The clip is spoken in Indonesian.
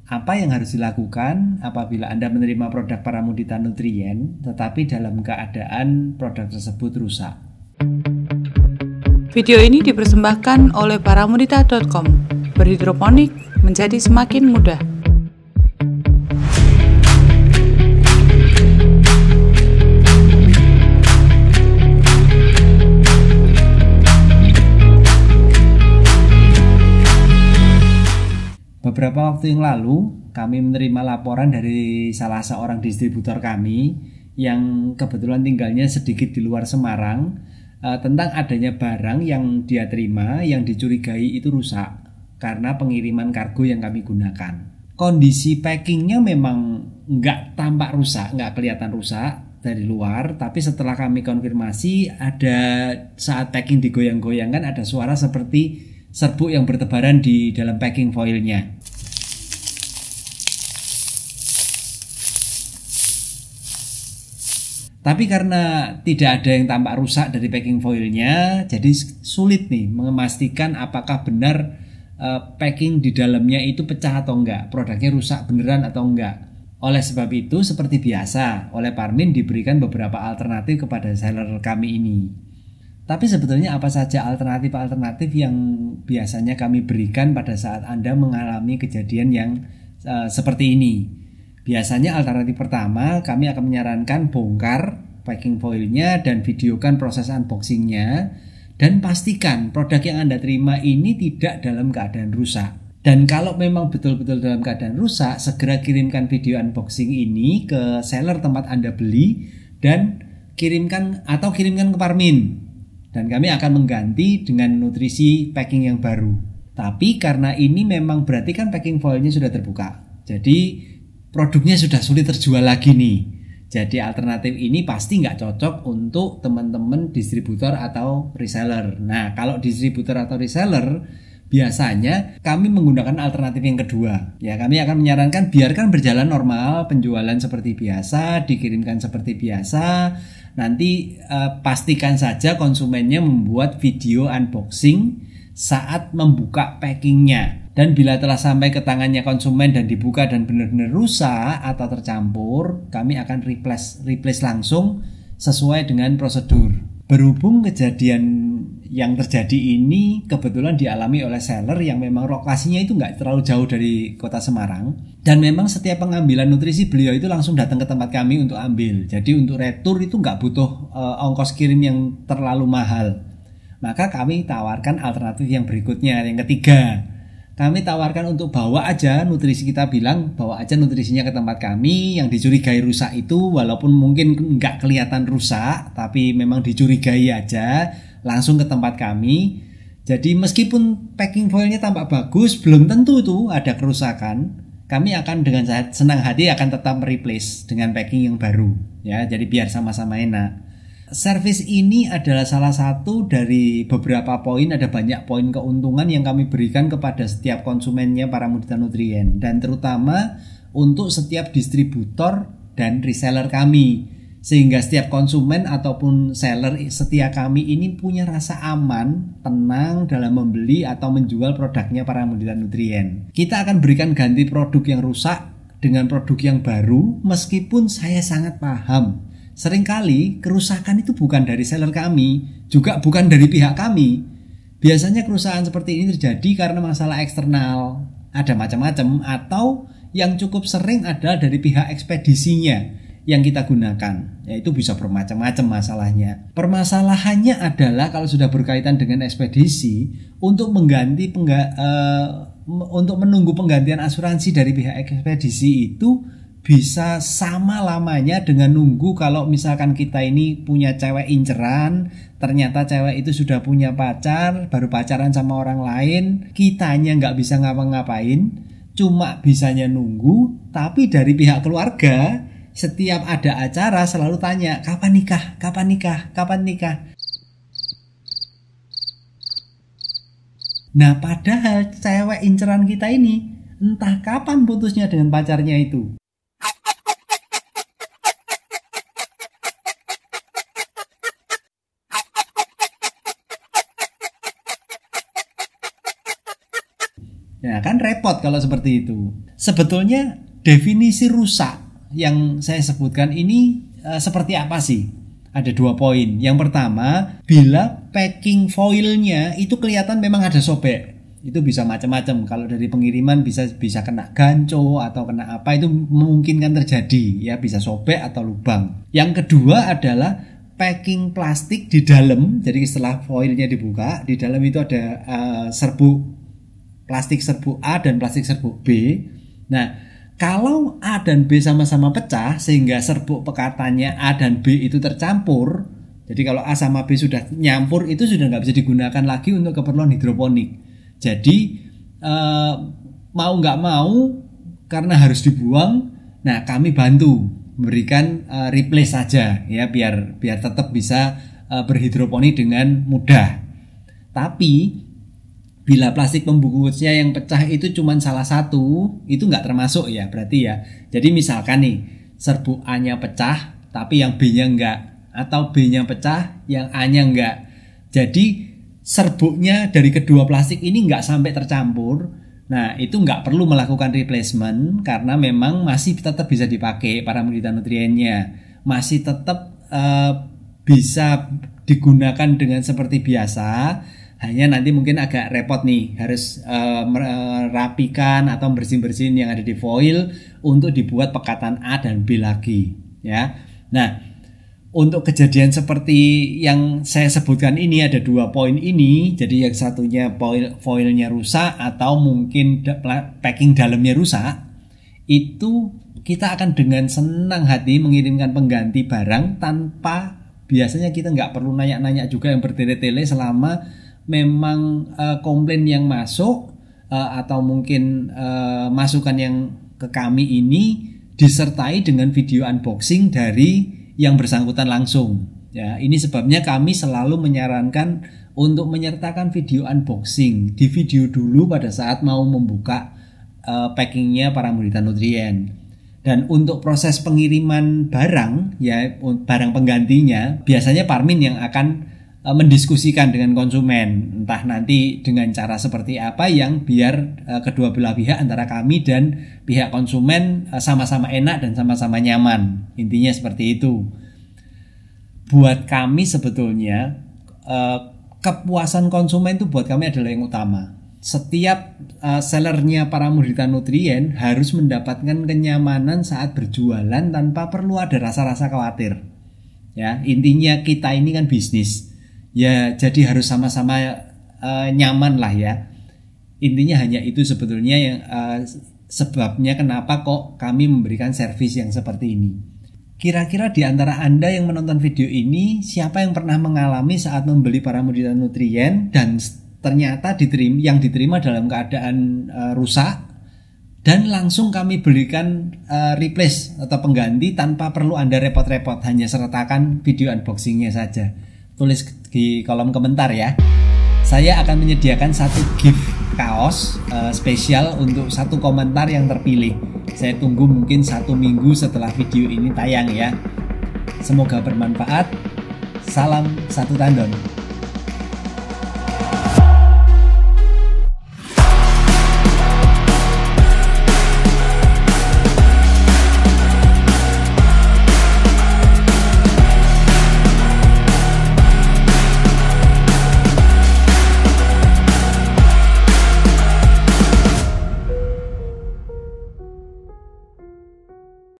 Apa yang harus dilakukan apabila Anda menerima produk Paramudita Nutrien tetapi dalam keadaan produk tersebut rusak? Video ini dipersembahkan oleh paramudita.com. Berhidroponik menjadi semakin mudah. Beberapa waktu yang lalu, kami menerima laporan dari salah seorang distributor kami yang kebetulan tinggalnya sedikit di luar Semarang tentang adanya barang yang dia terima yang dicurigai itu rusak karena pengiriman kargo yang kami gunakan. Kondisi packingnya memang nggak tampak rusak, nggak kelihatan rusak dari luar, tapi setelah kami konfirmasi ada saat packing digoyang-goyangkan ada suara seperti serbuk yang bertebaran di dalam packing foilnya. Tapi karena tidak ada yang tampak rusak dari packing foilnya, jadi sulit nih memastikan apakah benar packing di dalamnya itu pecah atau enggak, produknya rusak beneran atau enggak. Oleh sebab itu, seperti biasa, oleh Parmin diberikan beberapa alternatif kepada seller kami ini. Tapi sebetulnya apa saja alternatif-alternatif yang biasanya kami berikan pada saat Anda mengalami kejadian yang seperti ini? Biasanya alternatif pertama, kami akan menyarankan bongkar packing foilnya dan videokan proses unboxingnya, dan pastikan produk yang Anda terima ini tidak dalam keadaan rusak. Dan kalau memang betul-betul dalam keadaan rusak, segera kirimkan video unboxing ini ke seller tempat Anda beli dan kirimkan ke Parmin. Dan kami akan mengganti dengan nutrisi packing yang baru. Tapi karena ini memang berarti kan packing foilnya sudah terbuka, jadi produknya sudah sulit terjual lagi nih. Jadi alternatif ini pasti nggak cocok untuk teman-teman distributor atau reseller. Nah, kalau distributor atau reseller, biasanya kami menggunakan alternatif yang kedua. Ya, kami akan menyarankan biarkan berjalan normal, penjualan seperti biasa, dikirimkan seperti biasa. Nanti pastikan saja konsumennya membuat video unboxing saat membuka packingnya. Dan bila telah sampai ke tangannya konsumen dan dibuka dan benar-benar rusak atau tercampur, kami akan replace langsung sesuai dengan prosedur. Berhubung kejadian yang terjadi ini kebetulan dialami oleh seller yang memang lokasinya itu nggak terlalu jauh dari kota Semarang, dan memang setiap pengambilan nutrisi beliau itu langsung datang ke tempat kami untuk ambil. Jadi untuk retur itu nggak butuh ongkos kirim yang terlalu mahal. Maka kami tawarkan alternatif yang berikutnya, yang ketiga. Kami tawarkan untuk bawa aja nutrisi, kita bilang bawa aja nutrisinya ke tempat kami yang dicurigai rusak itu, walaupun mungkin nggak kelihatan rusak, tapi memang dicurigai aja, langsung ke tempat kami. Jadi meskipun packing foilnya tampak bagus, belum tentu tuh ada kerusakan. Kami akan dengan senang hati akan tetap mereplace dengan packing yang baru, ya. Jadi biar sama-sama enak. Servis ini adalah salah satu dari beberapa poin, ada banyak poin keuntungan yang kami berikan kepada setiap konsumennya Paramudita Nutrien, dan terutama untuk setiap distributor dan reseller kami, sehingga setiap konsumen ataupun seller setia kami ini punya rasa aman, tenang dalam membeli atau menjual produknya Paramudita Nutrien. Kita akan berikan ganti produk yang rusak dengan produk yang baru, meskipun saya sangat paham seringkali kerusakan itu bukan dari seller kami, juga bukan dari pihak kami. Biasanya kerusakan seperti ini terjadi karena masalah eksternal, ada macam-macam, atau yang cukup sering adalah dari pihak ekspedisinya yang kita gunakan. Yaitu bisa bermacam-macam masalahnya. Permasalahannya adalah kalau sudah berkaitan dengan ekspedisi, untuk untuk menunggu penggantian asuransi dari pihak ekspedisi itu bisa sama lamanya dengan nunggu kalau misalkan kita ini punya cewek inceran, ternyata cewek itu sudah punya pacar, baru pacaran sama orang lain, kitanya nggak bisa ngapa-ngapain, cuma bisanya nunggu. Tapi dari pihak keluarga, setiap ada acara selalu tanya, kapan nikah, kapan nikah, kapan nikah. Nah, padahal cewek inceran kita ini entah kapan putusnya dengan pacarnya itu. Ya kan repot kalau seperti itu. Sebetulnya definisi rusak yang saya sebutkan ini seperti apa sih? Ada 2 poin. Yang pertama, bila packing foilnya itu kelihatan memang ada sobek. Itu bisa macam-macam. Kalau dari pengiriman bisa kena ganco atau kena apa, itu memungkinkan terjadi ya, bisa sobek atau lubang. Yang kedua adalah packing plastik di dalam. Jadi setelah foilnya dibuka, di dalam itu ada plastik serbuk A dan plastik serbuk B. Nah, kalau A dan B sama-sama pecah sehingga serbuk pekatannya A dan B itu tercampur, jadi kalau A sama B sudah nyampur, itu sudah nggak bisa digunakan lagi untuk keperluan hidroponik. Jadi mau nggak mau karena harus dibuang, nah kami bantu memberikan replace saja ya, biar tetap bisa berhidroponik dengan mudah. Tapi bila plastik pembungkusnya yang pecah itu cuma salah satu, itu nggak termasuk ya berarti ya. Jadi misalkan nih serbuk A-nya pecah tapi yang B-nya enggak, atau B-nya pecah yang A-nya enggak. Jadi serbuknya dari kedua plastik ini nggak sampai tercampur. Nah itu nggak perlu melakukan replacement karena memang masih tetap bisa dipakai paramudita nutriennya, masih tetap bisa digunakan dengan seperti biasa. Hanya nanti mungkin agak repot nih, harus merapikan atau bersihin yang ada di foil untuk dibuat pekatan A dan B lagi ya. Nah, untuk kejadian seperti yang saya sebutkan ini ada 2 poin ini. Jadi yang satunya foilnya rusak atau mungkin packing dalamnya rusak, itu kita akan dengan senang hati mengirimkan pengganti barang tanpa, biasanya kita nggak perlu nanya-nanya juga yang bertele-tele selama memang komplain yang masuk atau mungkin masukan yang ke kami ini disertai dengan video unboxing dari yang bersangkutan langsung ya. Ini sebabnya kami selalu menyarankan untuk menyertakan video unboxing di video dulu pada saat mau membuka packingnya paramudita nutrien. Dan untuk proses pengiriman barang ya, barang penggantinya biasanya Parmin yang akan mendiskusikan dengan konsumen, entah nanti dengan cara seperti apa yang biar kedua belah pihak antara kami dan pihak konsumen sama-sama enak dan sama-sama nyaman. Intinya seperti itu. Buat kami sebetulnya kepuasan konsumen itu buat kami adalah yang utama. Setiap sellernya paramudita nutrien harus mendapatkan kenyamanan saat berjualan tanpa perlu ada rasa-rasa khawatir. Ya, intinya kita ini kan bisnis. Ya, jadi harus sama-sama nyaman lah ya. Intinya hanya itu sebetulnya yang sebabnya kenapa kok kami memberikan servis yang seperti ini. Kira-kira di antara Anda yang menonton video ini, siapa yang pernah mengalami saat membeli paramudita nutrien dan ternyata yang diterima dalam keadaan rusak dan langsung kami berikan replace atau pengganti tanpa perlu Anda repot-repot, hanya sertakan video unboxingnya saja. Tulis di kolom komentar ya. Saya akan menyediakan 1 gift kaos spesial untuk 1 komentar yang terpilih. Saya tunggu mungkin 1 minggu setelah video ini tayang ya. Semoga bermanfaat. Salam 1 tandon.